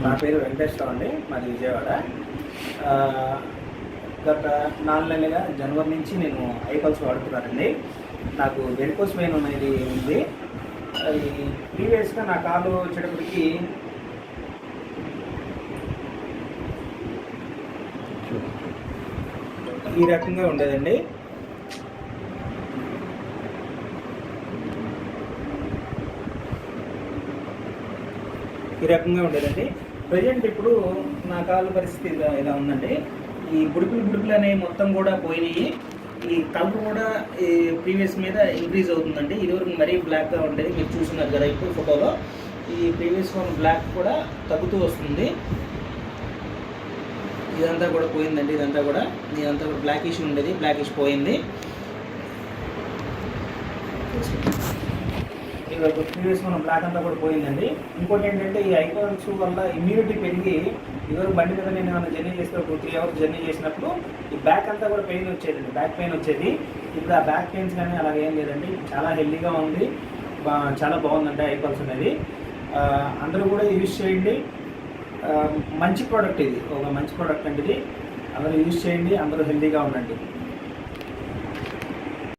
నా పేరు వెంకటేశ్వరరావు అండి, మాది విజయవాడ. గత 4 నెలలుగా జనవరి నుంచి నేను ఐపల్స్ వాడుతున్నానండి. నాకు వెరికోస్ వెయిన్ అనేది ఉంది. ప్రీవియస్గా నా కాలు వచ్చేటప్పటికి ఈ రకంగా ఉండేదండి. ప్రజెంట్ ఇప్పుడు నా కాలు పరిస్థితి ఇలా ఉందండి. ఈ బుడుపులు అనేవి మొత్తం కూడా పోయినాయి. ఈ కలర్ కూడా ఈ ప్రీవియస్ మీద ఇంక్రీజ్ అవుతుందండి. ఇదివరకు మరీ బ్లాక్గా ఉండేది, మీరు చూస్తున్నారు కదా ఇప్పుడు ఫోటోలో. ఈ ప్రీవియస్ వన్ బ్లాక్ కూడా తగ్గుతూ వస్తుంది. ఇదంతా కూడా పోయిందండి. ఇదంతా కూడా బ్లాకిష్ ఉండేది, బ్లాకిష్ పోయింది. ప్రీవియస్ మన బ్లాక్ అంతా కూడా పోయిందండి. ఇంకోటి ఏంటంటే ఈ ఐకాన్స్ వల్ల ఇమ్యూనిటీ పెరిగి ఇదివరకు బండి మీద నేను ఏమైనా జర్నీ చేస్తే 2-3 అవర్స్ జర్నీ చేసినప్పుడు ఈ బ్యాక్ అంతా కూడా పెయిన్ వచ్చేదండి, బ్యాక్ పెయిన్ వచ్చేది. ఇప్పుడు ఆ బ్యాక్ పెయిన్స్ కానీ అలాగే ఏం లేదండి. చాలా హెల్దీగా ఉంది, చాలా బాగుందండి ఐకాన్స్ అనేది. అందరూ కూడా యూజ్ చేయండి. మంచి ప్రోడక్ట్ ఇది, ఒక మంచి ప్రోడక్ట్ అండి ఇది. అందరూ యూజ్ చేయండి, అందరూ హెల్దీగా ఉండండి.